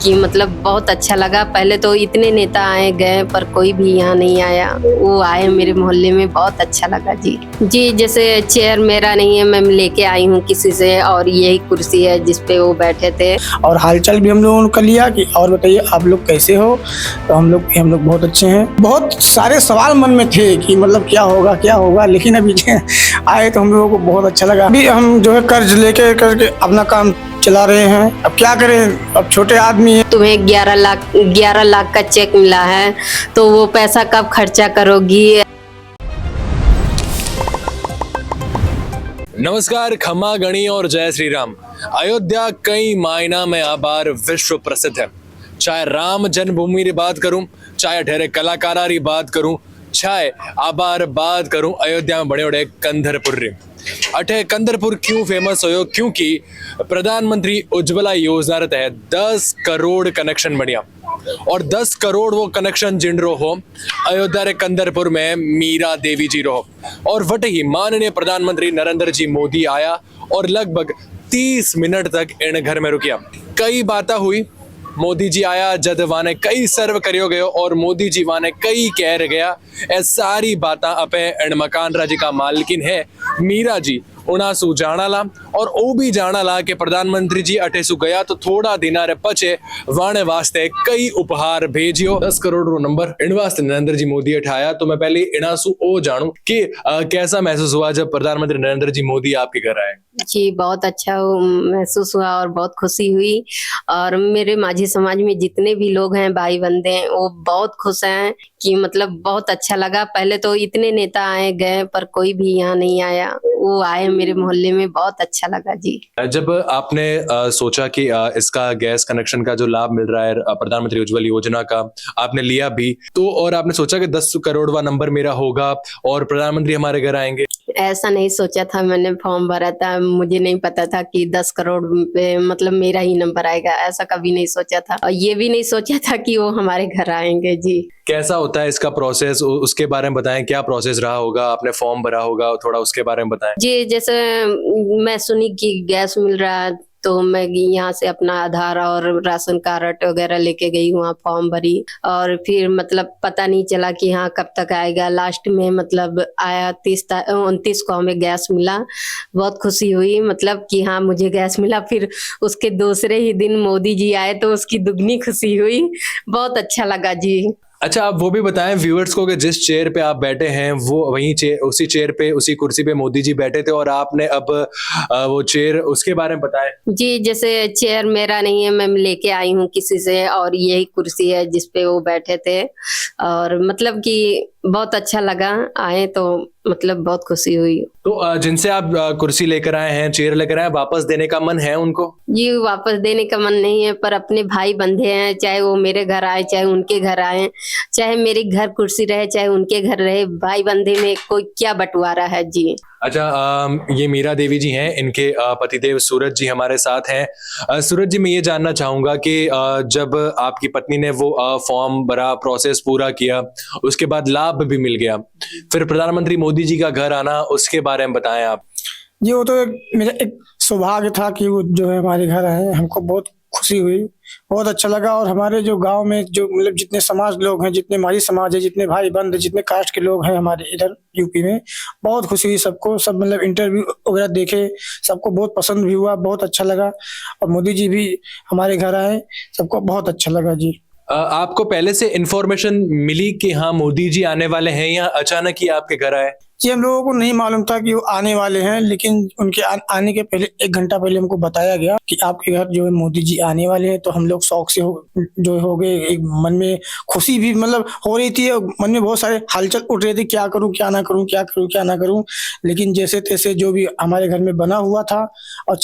कि मतलब बहुत अच्छा लगा। पहले तो इतने नेता आए गए पर कोई भी यहाँ नहीं आया, वो आए मेरे मोहल्ले में, बहुत अच्छा लगा जी। जी जैसे चेयर मेरा नहीं है, मैं लेके आई हूँ किसी से, और यही कुर्सी है जिसपे वो बैठे थे। और हालचाल भी हम लोगों ने कर लिया कि और बताइए आप लोग कैसे हो। तो हम लोग बहुत अच्छे हैं। बहुत सारे सवाल मन में थे कि मतलब क्या होगा, लेकिन अभी आए तो हम लोगों को बहुत अच्छा लगा। अभी हम जो है कर्ज लेके करके अपना काम चला रहे हैं। अब क्या करें, अब छोटे आदमी हैं। तुम्हें 11 लाख का चेक मिला है, तो वो पैसा कब खर्चा करोगी? नमस्कार, खम्मा गणी और जय श्री राम। अयोध्या कई मायना में आबार विश्व प्रसिद्ध है। चाहे राम जन्मभूमि की बात करूं, चाहे ठहरे कलाकारा की बात करूं, चाहे आबार बात करूं अयोध्या में बड़े बड़े कंधरपुर रे। अठे कंधरपुर क्यों फेमस हो? क्योंकि प्रधानमंत्री उज्ज्वला योजना के तहत 10 करोड़ कनेक्शन बढ़िया, और 10 करोड़ वो कनेक्शन जिन रो हो अयोध्या रे कंधरपुर में मीरा देवी जी रो, और वट ही माननीय प्रधानमंत्री नरेंद्र जी मोदी आया और लगभग 30 मिनट तक इन घर में रुकिया। कई बातें हुई, मोदी जी आया जद वाने कई सर्व करियो गयो, और मोदी जी वाने कई कह गया। ए सारी बातें अपे इन मकान राजी का मालकिन है मीरा जी उनासू जानाला, और ओ भी जानाला कि प्रधानमंत्री जी अठे सु गया तो थोड़ा दिना रे पचे वाणे वास्ते कई उपहार भेजियो। 10 करोड़ रो नंबर इन वास्ते नरेंद्र जी मोदी उठाया। तो मैं पहले इनासु ओ जानू कि कैसा महसूस हुआ जब प्रधानमंत्री नरेंद्र जी मोदी आपके घर आए? जी बहुत अच्छा महसूस हुआ और बहुत खुशी हुई। और मेरे माझी समाज में जितने भी लोग हैं, भाई बंदे हैं, वो बहुत खुश हैं कि मतलब बहुत अच्छा लगा। पहले तो इतने नेता आए गए पर कोई भी यहाँ नहीं आया, वो आए मेरे मोहल्ले में, बहुत अच्छा लगा जी। जब आपने सोचा कि इसका गैस कनेक्शन का जो लाभ मिल रहा है प्रधानमंत्री उज्ज्वल योजना का, आपने लिया भी तो, और आपने सोचा कि 10 करोड़वा नंबर मेरा होगा और प्रधानमंत्री हमारे घर आएंगे? ऐसा नहीं सोचा था। मैंने फॉर्म भरा था, मुझे नहीं पता था कि 10 करोड़ पे मतलब मेरा ही नंबर आएगा, ऐसा कभी नहीं सोचा था। और ये भी नहीं सोचा था कि वो हमारे घर आएंगे जी। कैसा होता है इसका प्रोसेस, उसके बारे में बताएं। क्या प्रोसेस रहा होगा? आपने फॉर्म भरा होगा, थोड़ा उसके बारे में बताएं। जी जैसे मैं सुनी कि गैस मिल रहा है, तो मैं यहाँ से अपना आधार और राशन कार्ड वगैरह लेके गई, वहाँ फॉर्म भरी, और फिर मतलब पता नहीं चला कि हाँ कब तक आएगा। लास्ट में मतलब आया 29 को हमें गैस मिला। बहुत खुशी हुई मतलब कि हाँ मुझे गैस मिला। फिर उसके दूसरे ही दिन मोदी जी आए तो उसकी दुगनी खुशी हुई। बहुत अच्छा लगा जी। अच्छा, आप वो भी बताएं व्यूअर्स को कि जिस चेयर पे आप बैठे हैं वो वही उसी चेयर पे, उसी कुर्सी पे मोदी जी बैठे थे, और आपने अब वो चेयर, उसके बारे में बताएं। जी जैसे चेयर मेरा नहीं है, मैं लेके आई हूँ किसी से, और यही कुर्सी है जिसपे वो बैठे थे। और मतलब कि बहुत अच्छा लगा, आए तो मतलब बहुत खुशी हुई। तो जिनसे आप कुर्सी लेकर आए हैं, चेयर लेकर आए हैं, वापस देने का मन है उनको? जी वापस देने का मन नहीं है, पर अपने भाई बंधे हैं, चाहे वो मेरे घर आए चाहे उनके घर आए, चाहे मेरे घर कुर्सी रहे चाहे उनके घर रहे, भाई बंधे में कोई क्या बंटवारा है जी। अच्छा, ये मीरा देवी जी हैं, इनके पतिदेव सूरज जी हमारे साथ हैं। सूरज जी, मैं ये जानना चाहूंगा कि जब आपकी पत्नी ने वो फॉर्म भरा, प्रोसेस पूरा किया, उसके बाद लाभ भी मिल गया, फिर प्रधानमंत्री मोदी जी का घर आना, उसके बारे में बताएं आप। जी वो तो मेरा एक सौभाग्य था कि वो जो है हमारे घर आए। हमको बहुत खुशी हुई, बहुत अच्छा लगा। और हमारे जो गांव में जो मतलब जितने समाज लोग हैं, जितने हमारी समाज है, जितने भाई बंद, जितने कास्ट के लोग हैं हमारे इधर यूपी में, बहुत खुशी हुई सबको। सब मतलब इंटरव्यू वगैरह देखे, सबको बहुत पसंद भी हुआ, बहुत अच्छा लगा। और मोदी जी भी हमारे घर आए, सबको बहुत अच्छा लगा जी। आपको पहले से इंफॉर्मेशन मिली कि हाँ मोदी जी आने वाले हैं, या अचानक ही आपके घर आए? जी हम लोगों को नहीं मालूम था कि वो आने वाले हैं, लेकिन उनके आने के पहले 1 घंटा पहले हमको बताया गया कि आपके घर जो है मोदी जी आने वाले हैं। तो हम लोग शौक से हो गए। एक मन में खुशी भी मतलब हो रही थी, मन में बहुत सारे हलचल उठ रहे थे, क्या करूं क्या ना करूं, क्या करूं क्या ना करूं। लेकिन जैसे तैसे जो भी हमारे घर में बना हुआ था, और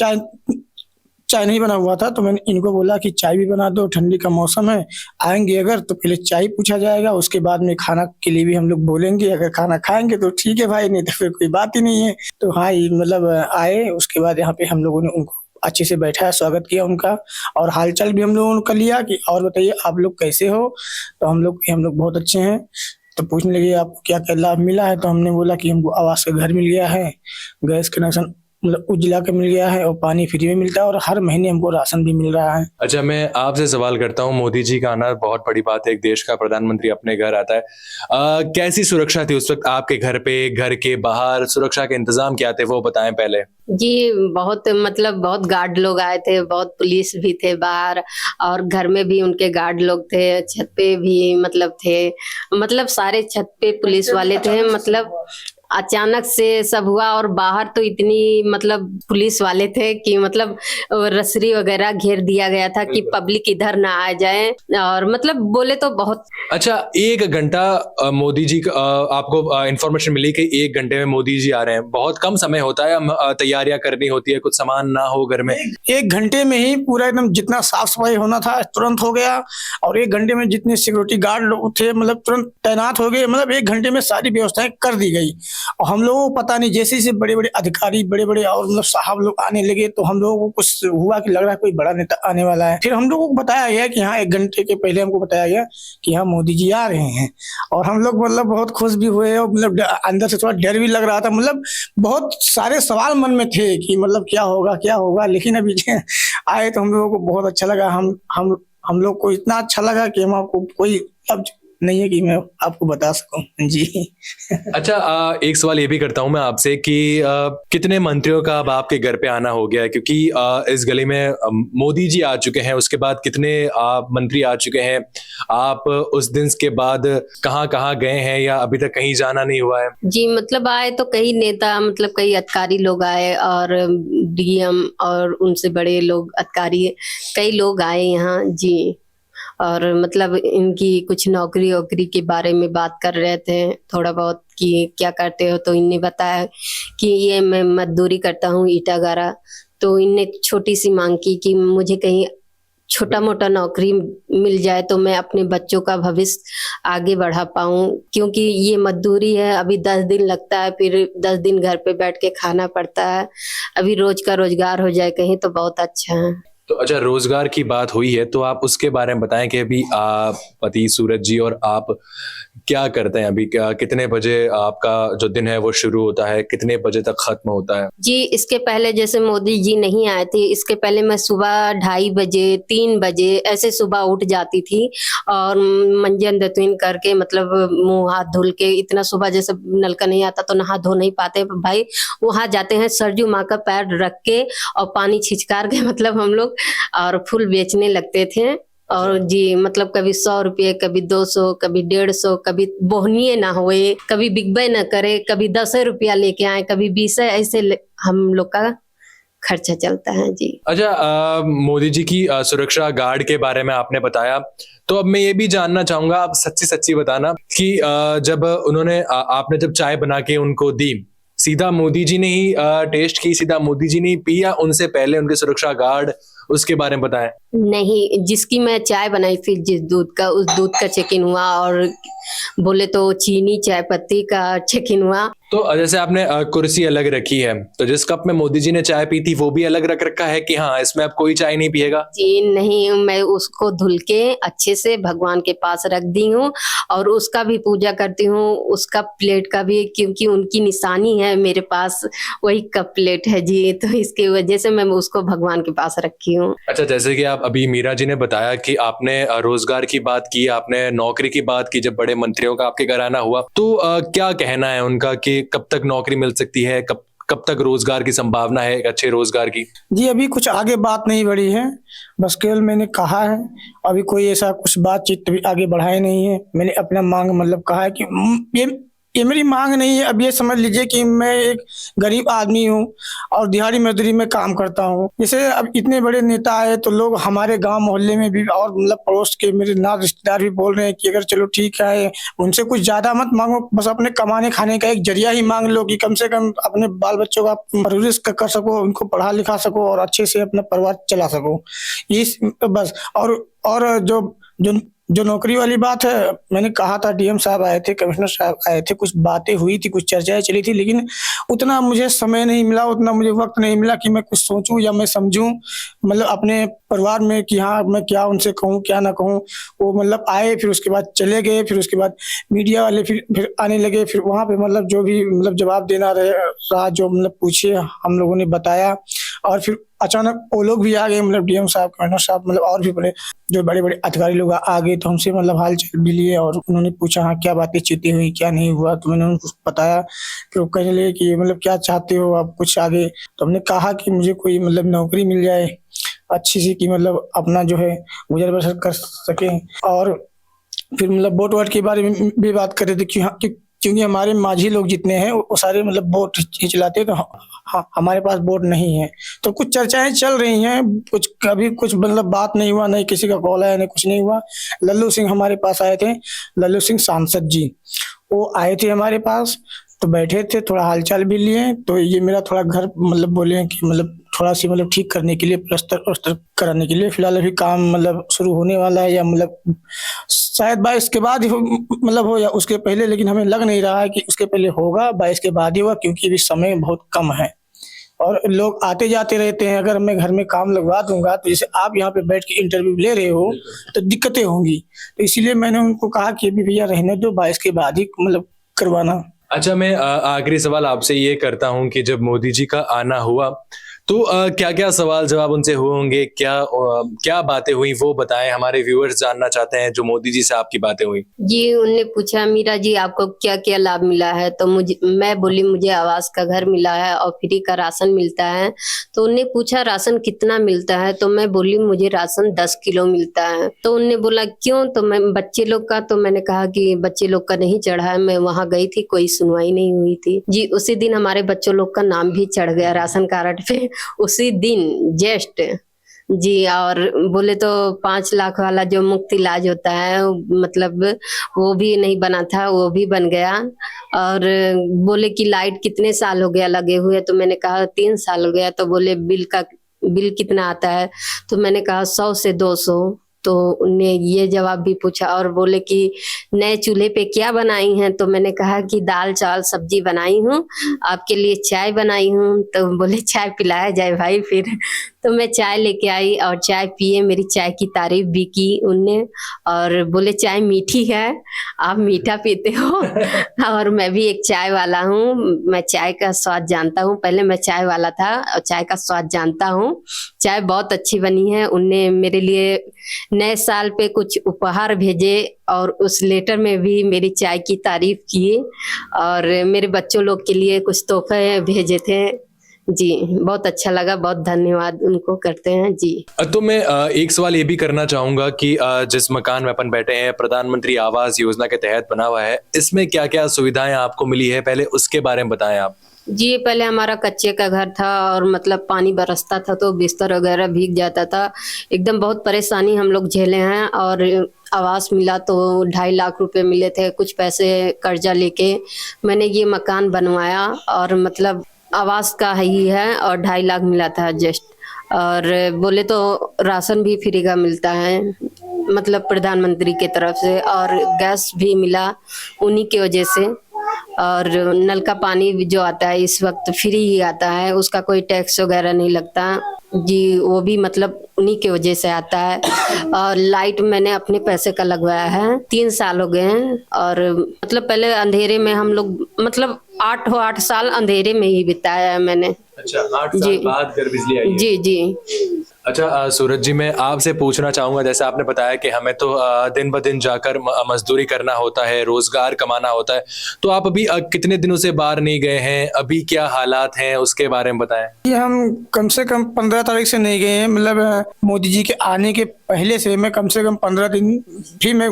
चाय नहीं बना हुआ था, तो मैंने इनको बोला कि चाय भी बना दो, ठंडी का मौसम है, आएंगे अगर तो पहले चाय पूछा जाएगा, उसके बाद में खाना के लिए भी हम लोग बोलेंगे। अगर खाना खाएंगे तो ठीक है भाई, नहीं तो फिर कोई बात ही नहीं है। तो हाँ मतलब आए, उसके बाद यहाँ पे हम लोगों ने उनको अच्छे से बैठाया, स्वागत किया उनका, और हालचाल भी हम लोगों ने कर लिया कि और बताइए आप लोग कैसे हो। तो हम लोग बहुत अच्छे हैं। तो पूछने लगे आपको क्या क्या लाभ मिला है, तो हमने बोला कि हमको आवास का घर मिल गया है, गैस कनेक्शन मतलब उजला का मिल गया है और पानी फ्री में मिलता है और हर महीने हमको राशन भी मिल रहा है। अच्छा, मैं आपसे सवाल करता हूँ, मोदी जी का आना बहुत बड़ी बात है, एक देश का प्रधानमंत्री अपने घर आता है। कैसी सुरक्षा थी उस वक्त आपके घर पे, घर के बाहर सुरक्षा के इंतजाम क्या थे, वो बताएं पहले। जी, बहुत मतलब बहुत गार्ड लोग आए थे, बहुत पुलिस भी थे बाहर, और घर में भी उनके गार्ड लोग थे, छत पे भी मतलब थे, मतलब सारे छत पे पुलिस वाले थे। मतलब अचानक से सब हुआ, और बाहर तो इतनी मतलब पुलिस वाले थे कि मतलब रसरी वगैरह घेर दिया गया था कि पब्लिक इधर ना आ जाए, और मतलब बोले तो बहुत। अच्छा, 1 घंटा मोदी जी का आपको इंफॉर्मेशन मिली कि 1 घंटे में मोदी जी आ रहे हैं, बहुत कम समय होता है, तैयारियां करनी होती है, कुछ सामान ना हो घर में। 1 घंटे में ही पूरा एकदम जितना साफ सफाई होना था तुरंत हो गया, और 1 घंटे में जितने सिक्योरिटी गार्ड लोग थे मतलब तुरंत तैनात हो गए। मतलब 1 घंटे में सारी व्यवस्थाएं कर दी गई, और हम लोगों को पता नहीं, जैसे जैसे बड़े बड़े अधिकारी बड़े बड़े और मतलब साहब लोग आने लगे तो हम लोगों को कुछ हुआ कि लग रहा है कोई बड़ा नेता आने वाला है। फिर हम लोगों को बताया गया कि हाँ 1 घंटे के पहले हमको बताया गया कि हाँ मोदी जी आ रहे हैं, और हम लोग मतलब बहुत खुश भी हुए, और मतलब अंदर से थोड़ा डर भी लग रहा था। मतलब बहुत सारे सवाल मन में थे कि मतलब क्या होगा, लेकिन अभी आए तो हम लोगों को बहुत अच्छा लगा। हम लोग को इतना अच्छा लगा कि हम आपको कोई अब नहीं है कि मैं आपको बता सकूं जी। अच्छा, एक सवाल ये भी करता हूं मैं आपसे कि कितने मंत्रियों का अब आपके घर पे आना हो गया है, क्योंकि इस गली में मोदी जी आ चुके हैं, उसके बाद कितने मंत्री आ चुके हैं। आप उस दिन के बाद कहाँ गए हैं, या अभी तक कहीं जाना नहीं हुआ है? जी, मतलब आए तो कई नेता, मतलब कई अधिकारी लोग आए, और डीएम और उनसे बड़े लोग अधिकारी कई लोग आए यहाँ जी। और मतलब इनकी कुछ नौकरी वोकरी के बारे में बात कर रहे थे थोड़ा बहुत कि क्या करते हो, तो इनने बताया कि ये मैं मजदूरी करता हूँ ईटा गारा। तो इनने छोटी सी मांग की कि मुझे कहीं छोटा मोटा नौकरी मिल जाए तो मैं अपने बच्चों का भविष्य आगे बढ़ा पाऊं, क्योंकि ये मजदूरी है, अभी 10 दिन लगता है, फिर 10 दिन घर पे बैठ के खाना पड़ता है। अभी रोज का रोजगार हो जाए कहीं तो बहुत अच्छा है। तो अच्छा, रोजगार की बात हुई है तो आप उसके बारे में बताएं कि अभी आप पति सूरज जी और आप क्या करते हैं अभी, क्या कितने बजे आपका जो दिन है वो शुरू होता है, कितने बजे तक खत्म होता है? जी, इसके पहले जैसे मोदी जी नहीं आए थे, इसके पहले मैं सुबह 2:30 बजे 3 बजे ऐसे सुबह उठ जाती थी, और मंजन दतुईन करके मतलब मुंह हाथ धुल के, इतना सुबह जैसे नल का नहीं आता तो नहा धो नहीं पाते भाई, वहां जाते हैं सरजू माँ का पैर रख के और पानी छिचकार के मतलब हम लोग और फूल बेचने लगते थे। और जी मतलब कभी 100 रुपये, कभी 200, कभी 150, कभी बोहनिए ना हुए, कभी बिकबे ना करे, कभी 10 रुपया लेके आए, कभी 20, ऐसे हम लोग का खर्चा चलता है जी। अच्छा, मोदी जी की सुरक्षा गार्ड के बारे में आपने बताया, तो अब मैं ये भी जानना चाहूंगा, आप सच्ची सच्ची बताना कि जब उन्होंने आपने जब चाय बना के उनको दी, सीधा मोदी जी ने ही टेस्ट की, सीधा मोदी जी ने ही पी, या उनसे पहले उनके सुरक्षा गार्ड, उसके बारे में बताएं। नहीं, जिसकी मैं चाय बनाई थी, जिस दूध का, उस दूध का चेक इन हुआ, और बोले तो चीनी चाय पत्ती का चेक इन हुआ। तो जैसे आपने कुर्सी अलग रखी है, तो जिस कप में मोदी जी ने चाय पी थी वो भी अलग रख रखा है कि हाँ इसमें अब कोई चाय नहीं पिएगा? जी नहीं, मैं उसको धुल के अच्छे से भगवान के पास रख दी हूँ, और उसका भी पूजा करती हूँ, उसका प्लेट का भी, क्योंकि उनकी निशानी है मेरे पास, वही कप प्लेट है जी, तो इसकी वजह से मैं उसको भगवान के पास रखी हूँ। अच्छा, जैसे कि आप अभी मीरा जी ने बताया कि आपने रोजगार की बात की, आपने नौकरी की बात की, जब बड़े मंत्रियों का आपके घर आना हुआ, तो क्या कहना है उनका कि कब तक नौकरी मिल सकती है, कब तक रोजगार की संभावना है, एक अच्छे रोजगार की? जी अभी कुछ आगे बात नहीं बढ़ी है, बस केवल मैंने कहा है, अभी कोई ऐसा कुछ बातचीत भी आगे बढ़ाई नहीं है। मैंने अपना मांग मतलब कहा है कि ये मेरी मांग नहीं है। अब ये समझ लीजिए कि मैं एक गरीब आदमी हूँ और दिहाड़ी मजदूरी में काम करता हूँ। जैसे अब इतने बड़े नेता आए तो लोग हमारे गांव मोहल्ले में भी और मतलब पड़ोस के मेरे नात रिश्तेदार भी बोल रहे हैं कि अगर चलो ठीक है, उनसे कुछ ज्यादा मत मांगो, बस अपने कमाने खाने का एक जरिया ही मांग लो कि कम से कम अपने बाल बच्चों का परवरिश कर सको, उनको पढ़ा लिखा सको और अच्छे से अपना परिवार चला सको, इस बस। और जो जो नौकरी वाली बात है, मैंने कहा था डीएम साहब आए थे, कमिश्नर साहब आए थे, कुछ बातें हुई थी, कुछ चर्चाएं चली थी, लेकिन उतना मुझे समय नहीं मिला, उतना मुझे वक्त नहीं मिला कि मैं कुछ सोचूं या मैं समझूं मतलब अपने परिवार में कि हाँ मैं क्या उनसे कहूँ क्या ना कहूँ। वो मतलब आए, फिर उसके बाद चले गए, फिर उसके बाद मीडिया वाले फिर आने लगे, फिर वहाँ पे मतलब जो भी मतलब जवाब देना रहा, जो मतलब पूछे हम लोगों ने बताया, और फिर अचानक वो लोग भी आ गए, मतलब डीएम साहब, कमिश्नर साहब, मतलब और भी बड़े बड़े अधिकारी लोग आ गए, तो हमसे मतलब हाल चाल भी लिए और उन्होंने पूछा हाँ क्या बातें चीतें हुई, क्या नहीं हुआ, तो मैंने उनको बताया। फिर वो कहने लगे कि मतलब क्या चाहते हो आप कुछ आगे, तो हमने कहा कि मुझे कोई मतलब नौकरी मिल जाए अच्छी सी, कि मतलब अपना जो है गुजर बसर कर सके। और फिर मतलब वोट वाट के बारे में भी बात कर रहे थे कि क्योंकि हमारे माझी लोग जितने हैं वो सारे मतलब वोट ही चलाते हैं, तो हाँ हमारे पास वोट नहीं है। तो कुछ चर्चाएं चल रही हैं, कुछ कभी कुछ मतलब बात नहीं हुआ, नहीं किसी का कॉल आया, नहीं कुछ नहीं हुआ। लल्लू सिंह हमारे पास आए थे, लल्लू सिंह सांसद जी, वो आए थे हमारे पास, तो बैठे थे, थोड़ा हालचाल भी लिए। तो ये मेरा थोड़ा घर मतलब बोले कि मतलब थोड़ा सी मतलब ठीक करने के लिए, प्लस्तर कराने के लिए, फिलहाल अभी काम मतलब शुरू होने वाला है, या मतलब शायद 22 के बाद ही मतलब हो या उसके पहले, लेकिन हमें लग नहीं रहा है कि उसके पहले होगा, 22 के बाद ही होगा, क्योंकि अभी समय बहुत कम है और लोग आते जाते रहते हैं। अगर मैं घर में काम लगवा दूंगा, तो जैसे आप यहाँ पे बैठ के इंटरव्यू ले रहे हो, तो दिक्कतें होंगी, तो इसीलिए मैंने उनको कहा कि अभी भैया रहने दो, 22 के बाद ही मतलब करवाना। अच्छा, मैं आखिरी सवाल आपसे ये करता हूँ कि जब मोदी जी का आना हुआ तो क्या क्या सवाल जवाब उनसे हुए होंगे, क्या बातें हुई वो बताएं, हमारे व्यूअर्स जानना चाहते हैं जो मोदी जी से आपकी बातें हुई। जी, उनने पूछा मीरा जी आपको क्या क्या लाभ मिला है, तो मैं बोली मुझे आवास का घर मिला है और फ्री का राशन मिलता है। तो उनने पूछा राशन कितना मिलता है, तो मैं बोली मुझे राशन 10 किलो मिलता है। तो उनने बोला क्यों, तो मैं बच्चे लोग का, तो मैंने कहा कि बच्चे लोग का नहीं चढ़ा है, मैं वहाँ गई थी, कोई सुनवाई नहीं हुई थी। जी, उसी दिन हमारे बच्चों लोग का नाम भी चढ़ गया राशन कार्ड पे, उसी दिन जस्ट। जी, और बोले तो 5 लाख वाला जो मुफ्त इलाज होता है, मतलब वो भी नहीं बना था, वो भी बन गया। और बोले कि लाइट कितने साल हो गया लगे हुए, तो मैंने कहा 3 साल हो गया। तो बोले बिल कितना आता है, तो मैंने कहा 100 से 200। तो उनने ये जवाब भी पूछा और बोले कि नए चूल्हे पे क्या बनाई हैं, तो मैंने कहा कि दाल चावल सब्जी बनाई हूँ, आपके लिए चाय बनाई हूँ। तो बोले चाय पिलाया जाए भाई। फिर तो मैं चाय लेके आई और चाय पिए, मेरी चाय की तारीफ भी की उनने, और बोले चाय मीठी है, आप मीठा पीते हो। और मैं भी एक चाय वाला हूँ, मैं चाय का स्वाद जानता हूँ, पहले मैं चाय वाला था और चाय का स्वाद जानता हूँ। चाय बहुत अच्छी बनी है। उनने मेरे लिए नए साल पे कुछ उपहार भेजे और उस लेटर में भी मेरी चाय की तारीफ किए, और मेरे बच्चों लोग के लिए कुछ तोहफे भेजे थे। जी, बहुत अच्छा लगा, बहुत धन्यवाद उनको करते हैं। जी, तो मैं एक सवाल ये भी करना चाहूंगा कि जिस मकान में अपन बैठे हैं प्रधानमंत्री आवास योजना के तहत बना हुआ है, इसमें क्या क्या सुविधाएं आपको मिली है, पहले उसके बारे में बताएं आप। जी, पहले हमारा कच्चे का घर था और मतलब पानी बरसता था तो बिस्तर वगैरह भीग जाता था, एकदम बहुत परेशानी हम लोग झेले हैं। और आवास मिला तो 2.5 लाख रुपए मिले थे, कुछ पैसे कर्जा लेके मैंने ये मकान बनवाया, और मतलब आवास का ही है, और 2.5 लाख मिला था जस्ट। और बोले तो राशन भी फ्री का मिलता है, मतलब प्रधानमंत्री के तरफ से, और गैस भी मिला उन्हीं की वजह से। और नल का पानी भी जो आता है इस वक्त फ्री ही आता है, उसका कोई टैक्स वगैरह नहीं लगता। जी, वो भी मतलब उन्हीं की वजह से आता है। और लाइट मैंने अपने पैसे का लगवाया है, 3 साल हो गए हैं। और मतलब पहले अंधेरे में हम लोग मतलब 8 साल अंधेरे में ही बिताया है मैंने। अच्छा, 8 साल बाद घर बिजली आई है। जी जी। अच्छा सूरज जी, मैं आपसे पूछना चाहूंगा, जैसे आपने बताया कि हमें तो दिन ब दिन जाकर मजदूरी करना होता है, रोजगार कमाना होता है, तो आप अभी कितने दिनों से बाहर नहीं गए हैं, अभी क्या हालात हैं उसके बारे में बताएं। ये हम कम से कम 15 तारीख से नहीं गए हैं, मतलब मोदी जी के आने के पहले से मैं कम से कम 15 दिन भी मैं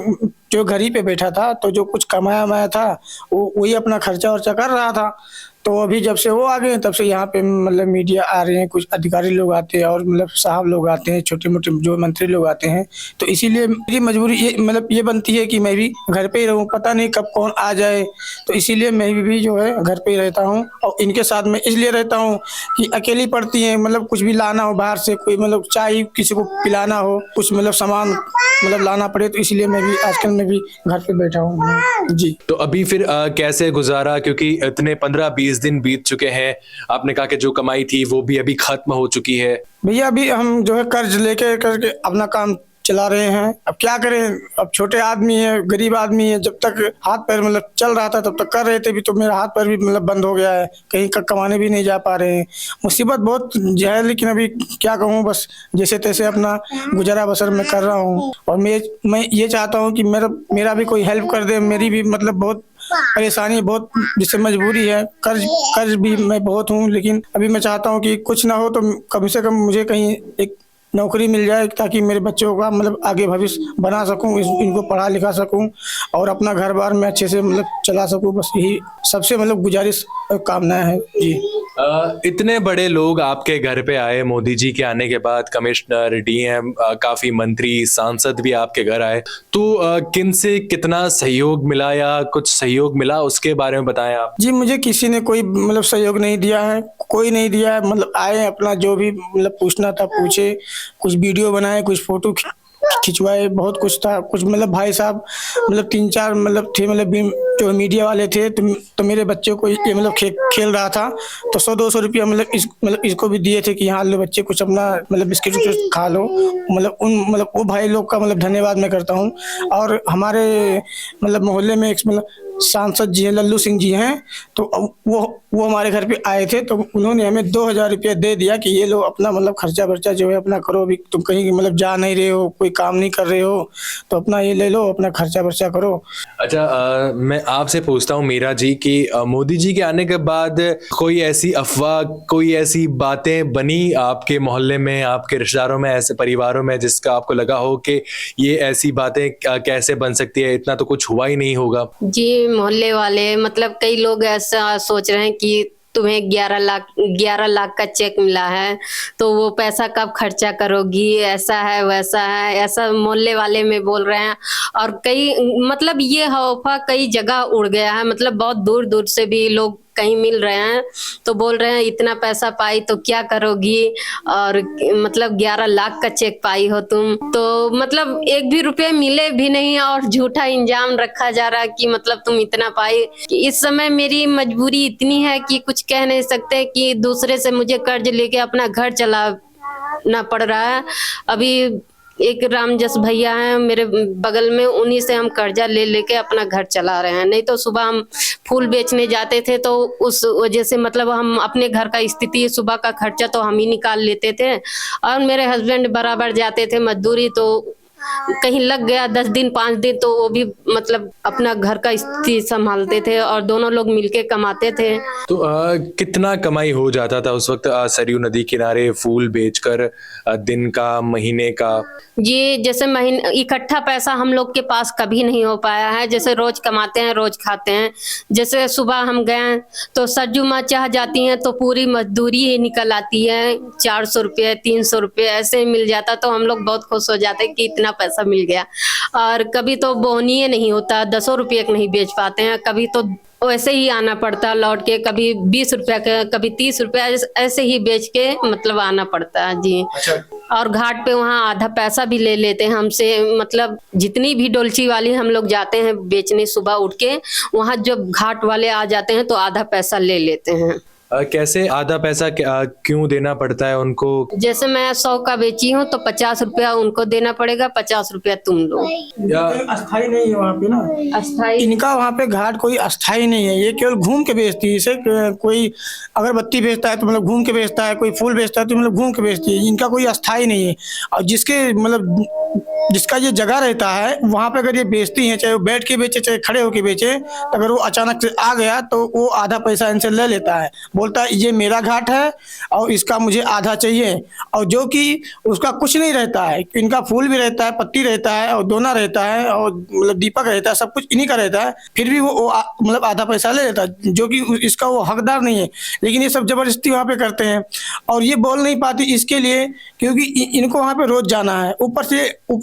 जो घर ही पे बैठा था, तो जो कुछ कमाया था वो वही अपना खर्चा वर्चा कर रहा था। तो अभी जब से वो आ गए हैं, तब से यहाँ पे मतलब मीडिया आ रहे हैं, कुछ अधिकारी लोग आते हैं और मतलब साहब लोग आते हैं, छोटे मोटे जो मंत्री लोग आते हैं। तो इसीलिए मेरी मजबूरी ये मतलब ये बनती है कि मैं भी घर पे ही रहूँ, पता नहीं कब कौन आ जाए। तो इसीलिए मैं भी जो है घर पे ही रहता हूँ, और इनके साथ में इसलिए रहता हूँ कि अकेली पड़ती हैं, मतलब कुछ भी लाना हो बाहर से, कोई मतलब चाय किसी को पिलाना हो, कुछ मतलब सामान मतलब लाना पड़े, तो इसलिए मैं भी आजकल मैं भी घर पे बैठा हूँ जी। तो अभी फिर कैसे गुजारा, क्योंकि इतने 15-20 दिन बीत चुके हैं, आपने कहा कि जो कमाई थी वो भी अभी खत्म हो चुकी है। भैया अभी हम जो है कर्ज लेके करके अपना काम चला रहे हैं। अब क्या करें, अब छोटे आदमी है, गरीब आदमी है, जब तक हाथ पैर मतलब चल रहा था तब तक कर रहे थे, भी तो मेरा हाथ पैर भी मतलब बंद हो गया है, कहीं कमाने भी नहीं जा पा रहे हैं। मुसीबत बहुत जो है, लेकिन अभी क्या कहूँ, बस जैसे तैसे अपना गुजारा बसर मैं कर रहा हूँ। और मैं ये चाहता हूँ कि मेरा भी कोई हेल्प कर दे, मेरी भी मतलब बहुत परेशानी, बहुत जिससे मजबूरी है, कर्ज भी मैं बहुत हूँ, लेकिन अभी मैं चाहता हूँ कि कुछ ना हो तो कम से कम मुझे कहीं एक नौकरी मिल जाए, ताकि मेरे बच्चों का मतलब आगे भविष्य बना सकूं, इनको पढ़ा लिखा सकूं और अपना घर बार में अच्छे से मतलब चला सकूं। बस यही सबसे मतलब गुजारिश कामना है जी। इतने बड़े लोग आपके घर पे आए मोदी जी के आने के बाद, कमिश्नर, डीएम, काफी मंत्री, सांसद भी आपके घर आए, तो किन से कितना सहयोग मिला या कुछ सहयोग मिला, उसके बारे में बताएं आप। जी मुझे किसी ने कोई मतलब सहयोग नहीं दिया है, कोई नहीं दिया है। मतलब आए अपना जो भी मतलब पूछना था पूछे, कुछ वीडियो बनाए, कुछ फोटो खिंचवाए, बहुत कुछ था। कुछ मतलब भाई साहब मतलब 3-4 मतलब थे, मतलब जो मीडिया वाले थे, तो मेरे बच्चे को ये मतलब खेल रहा था, तो 100-200 रुपया मतलब इसको भी दिए थे कि यहाँ लो बच्चे कुछ अपना मतलब बिस्किट खा लो। मतलब वो भाई लोग का मतलब धन्यवाद मैं करता हूँ। और हमारे मतलब मोहल्ले में एक मतलब सांसद जी हैं, लल्लू सिंह जी हैं, तो वो हमारे घर पे आए थे, तो उन्होंने हमें 2000 रुपया दे दिया कि ये लो अपना मतलब खर्चा वर्चा जो है अपना करो, अभी तुम कहीं मतलब जा नहीं रहे हो, कोई काम नहीं कर रहे हो, तो अपना ये ले लो, अपना खर्चा वर्चा करो। अच्छा, मैं आपसे पूछता हूँ मीरा जी कि मोदी जी के आने के बाद कोई ऐसी अफवाह, कोई ऐसी बातें बनी आपके मोहल्ले में, आपके रिश्तेदारों में, ऐसे परिवारों में, जिसका आपको लगा हो कि ये ऐसी बातें कैसे बन सकती है, इतना तो कुछ हुआ ही नहीं होगा। जी मोहल्ले वाले मतलब कई लोग ऐसा सोच रहे हैं कि तुम्हें 11 लाख का चेक मिला है, तो वो पैसा कब खर्चा करोगी, ऐसा है वैसा है, ऐसा मोहल्ले वाले में बोल रहे हैं। और कई मतलब ये अफवाह कई जगह उड़ गया है, मतलब बहुत दूर दूर से भी लोग कहीं मिल रहे हैं तो बोल रहे हैं इतना पैसा पाई तो क्या करोगी, और मतलब 11 लाख का चेक पाई हो तुम, तो मतलब एक भी रुपये मिले भी नहीं और झूठा इंजाम रखा जा रहा है कि मतलब तुम इतना पाई। कि इस समय मेरी मजबूरी इतनी है कि कुछ कह नहीं सकते, कि दूसरे से मुझे कर्ज लेके अपना घर चलाना पड़ रहा है। अभी एक रामजस भैया हैं मेरे बगल में, उन्हीं से हम कर्जा ले लेके अपना घर चला रहे हैं। नहीं तो सुबह हम फूल बेचने जाते थे, तो उस वजह से मतलब हम अपने घर का स्थिति, सुबह का खर्चा तो हम ही निकाल लेते थे, और मेरे हस्बैंड बराबर जाते थे मजदूरी, तो कहीं लग गया 10 दिन 5 दिन तो वो भी मतलब अपना घर का स्थिति संभालते थे और दोनों लोग मिलके कमाते थे। तो कितना कमाई हो जाता था उस वक्त सरयू नदी किनारे फूल बेचकर, दिन का, महीने का? जी जैसे महीने इकट्ठा पैसा हम लोग के पास कभी नहीं हो पाया है, जैसे रोज कमाते हैं रोज खाते हैं। जैसे सुबह हम गए तो सज्जू माँ चाह जाती हैं तो पूरी मजदूरी ही निकल आती है, 400 रुपये 300 रुपये ऐसे मिल जाता, तो हम लोग बहुत खुश हो जाते कि इतना पैसा मिल गया। और कभी तो बोनिए नहीं होता, 10 रुपये का नहीं बेच पाते हैं, कभी तो वैसे ही आना पड़ता लौट के, कभी 20 रुपया का, कभी 30 रुपया, ऐसे ही बेच के मतलब आना पड़ता है जी। और घाट पे वहाँ आधा पैसा भी ले लेते हैं हमसे, मतलब जितनी भी डोलची वाली हम लोग जाते हैं बेचने सुबह उठ के, वहाँ जब घाट वाले आ जाते हैं तो आधा पैसा ले लेते हैं। कैसे आधा पैसा क्यों देना पड़ता है उनको? जैसे मैं 100 का बेची हूँ तो 50 रुपया उनको देना पड़ेगा, 50 रुपया तुम लो। अस्थाई नहीं है वहाँ पे ना, अस्थाई इनका वहाँ पे घाट कोई अस्थाई नहीं है, ये केवल घूम के बेचती है। इसे कोई अगरबत्ती बेचता है तो मतलब घूम के बेचता है, कोई फूल बेचता है तो मतलब घूम के बेचती है, इनका कोई अस्थाई नहीं है। और जिसका ये जगह रहता है वहाँ पे अगर ये बेचती हैं, चाहे वो बैठ के बेचे चाहे खड़े होके बेचे, तो अगर वो अचानक से आ गया तो वो आधा पैसा इनसे ले लेता है, बोलता है ये मेरा घाट है और इसका मुझे आधा चाहिए, और जो कि उसका कुछ नहीं रहता है, इनका फूल भी रहता है, पत्ती रहता है और दोना रहता है और मतलब दीपक रहता है, सब कुछ इन्हीं का रहता है, फिर भी वो मतलब आधा पैसा ले लेता है, जो कि इसका वो हकदार नहीं है। लेकिन ये सब जबरदस्ती वहाँ पे करते हैं और ये बोल नहीं पाती इसके लिए, क्योंकि इनको वहाँ पे रोज जाना है। ऊपर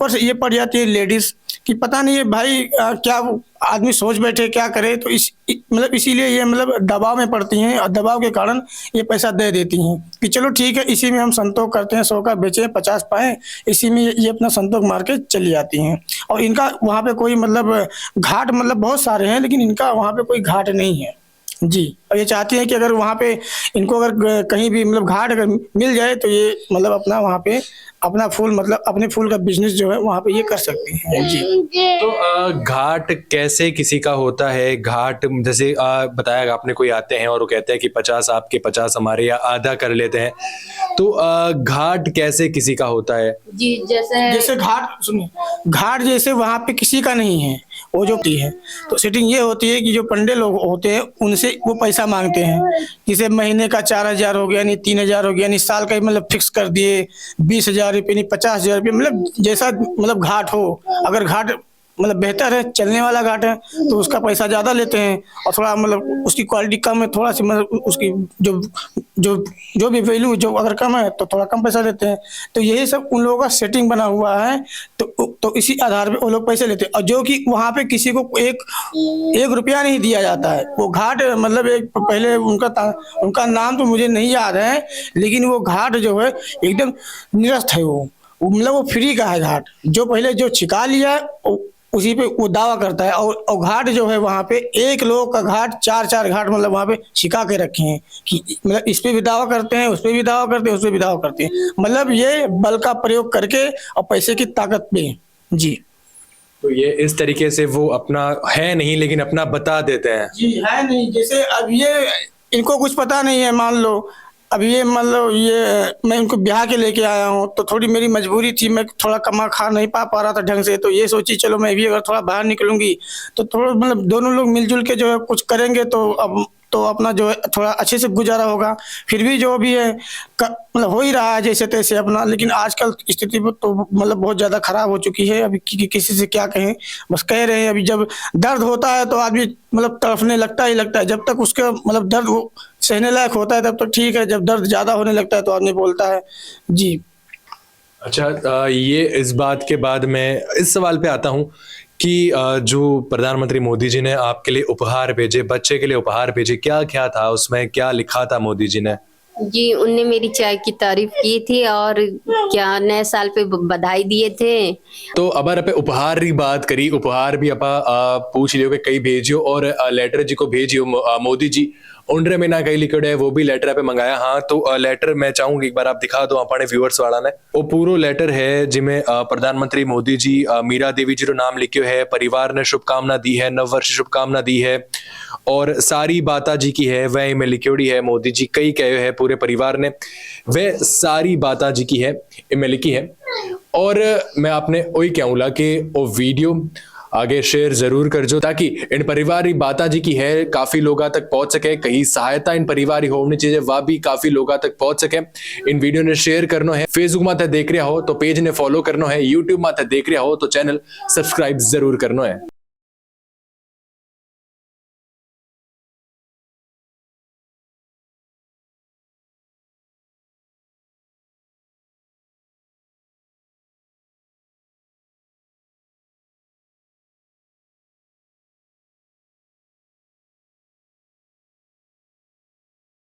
से ये पड़ जाती है लेडीज कि पता नहीं है भाई क्या आदमी सोच बैठे क्या करे, तो मतलब इसीलिए ये मतलब दबाव में पड़ती हैं और दबाव के कारण ये पैसा दे देती हैं कि चलो ठीक है, इसी में हम संतोष करते हैं, 100 का बेचें 50 पाएं, इसी में ये अपना संतोष मार के चली जाती हैं। और इनका वहाँ पे कोई मतलब घाट मतलब बहुत सारे हैं, लेकिन इनका वहाँ पे कोई घाट नहीं है जी। और ये चाहती हैं कि अगर वहाँ पे इनको अगर कहीं भी मतलब घाट अगर मिल जाए तो ये मतलब अपना वहाँ पे अपना फूल मतलब अपने फूल का बिजनेस जो है वहाँ पे ये कर सकती हैं जी। तो घाट कैसे किसी का होता है? घाट जैसे बताया आपने, कोई आते हैं और वो कहते हैं कि 50 आपके 50 हमारे, या आधा कर लेते हैं, तो घाट कैसे किसी का होता है जी? जैसे घाट सुनिए, घाट जैसे वहाँ पे किसी का नहीं है, वो जो होती है तो सेटिंग ये होती है कि जो पंडे लोग होते हैं उनसे वो पैसा मांगते हैं, जैसे महीने का 4000 हो गया, नहीं 3000 हो गया, नहीं साल का मतलब फिक्स कर दिए 20,000 रुपये, नहीं 50,000 रुपये, मतलब जैसा मतलब घाट हो। अगर घाट मतलब बेहतर है, चलने वाला घाट है तो उसका पैसा ज़्यादा लेते हैं, और थोड़ा मतलब उसकी क्वालिटी कम है, थोड़ा सी मतलब उसकी जो भी वैल्यू जो अगर कम है तो थोड़ा कम पैसा देते हैं। तो यही सब उन लोगों का सेटिंग बना हुआ है, तो इसी आधार पे वो लोग पैसे लेते हैं। और जो कि वहाँ पे किसी को एक रुपया नहीं दिया जाता है। वो घाट मतलब एक पहले उनका नाम तो मुझे नहीं याद है, लेकिन वो घाट जो है एकदम निरस्त है, वो मतलब वो फ्री का है घाट। जो पहले जो छिका लिया है उसी पे वो दावा करता है। और घाट जो है वहाँ पे एक लोग का घाट 4 घाट मतलब वहाँ पे छिका के रखे हैं कि मतलब इस पे भी दावा करते हैं, उस पे भी दावा करते हैं, उस पे भी दावा करते हैं, मतलब ये बल का प्रयोग करके और पैसे की ताकत पे जी। तो ये इस तरीके से वो अपना है नहीं लेकिन अपना बता देते हैं जी, है नहीं। जैसे अब ये इनको कुछ पता नहीं है, मान लो अब ये मतलब ये मैं इनको ब्याह के लेके आया हूँ, तो थोड़ी मेरी मजबूरी थी, मैं थोड़ा कमा खा नहीं पा रहा था ढंग से, तो ये सोची चलो मैं भी अगर थोड़ा बाहर निकलूंगी तो थोड़ा मतलब दोनों लोग मिलजुल के जो है कुछ करेंगे तो अब तो अपना जो है थोड़ा अच्छे से गुजारा होगा। फिर भी जो भी है मतलब हो ही रहा है जैसे तैसे अपना, लेकिन आजकल स्थिति तो मतलब बहुत ज़्यादा खराब हो चुकी है। अभी किसी से क्या कहें, बस कह रहे हैं। अभी जब दर्द होता है तो आदमी मतलब तड़फने लगता ही लगता है, जब तक उसका मतलब दर्द सहने लायक होता है तब तो ठीक है, जब दर्द ज़्यादा होने लगता है तो आदमी बोलता है जी। अच्छा, ये इस बात के बाद मैं इस सवाल पे आता हूँ कि जो प्रधानमंत्री मोदी जी ने आपके लिए उपहार भेजे, बच्चे के लिए उपहार भेजे, क्या था उसमें, क्या लिखा था मोदी जी ने? जी, उनने मेरी चाय की तारीफ की थी और क्या नए साल पे बधाई दिए थे। तो अबर पे उपहार की बात करी, उपहार भी अपा पूछ लियो कि कई भेजियो और लेटर जी को भेजियो मोदी जी उनरे में ना कहीं लिखियो है, वो भी लेटर पे मंगाया। हाँ, तो लेटर मैं चाहूंगी एक बार आप दिखा दो अपने व्यूअर्स वाला ने। वो पूरा लेटर है जिसमें प्रधानमंत्री मोदी जी मीरा देवी जी रो नाम लिखियो है, परिवार ने शुभकामना दी है, नववर्ष शुभकामना दी है, और सारी बाता जी की है वह में लिखियोड़ी है। मोदी जी कई कहे है पूरे परिवार ने, वह सारी बाता जी की है इनमें लिखी है। और मैं आपने वही कहूँगा कि वो वीडियो आगे शेयर जरूर कर जो, ताकि इन परिवारी बाता जी की है काफी लोगों तक पहुंच सके। कहीं सहायता इन परिवारी होनी चाहिए, वह भी काफी लोगों तक पहुंच सके। इन वीडियो ने शेयर करना है, फेसबुक माते देख रहा हो तो पेज ने फॉलो करना है, यूट्यूब माते देख रहा हो तो चैनल सब्सक्राइब जरूर करना है।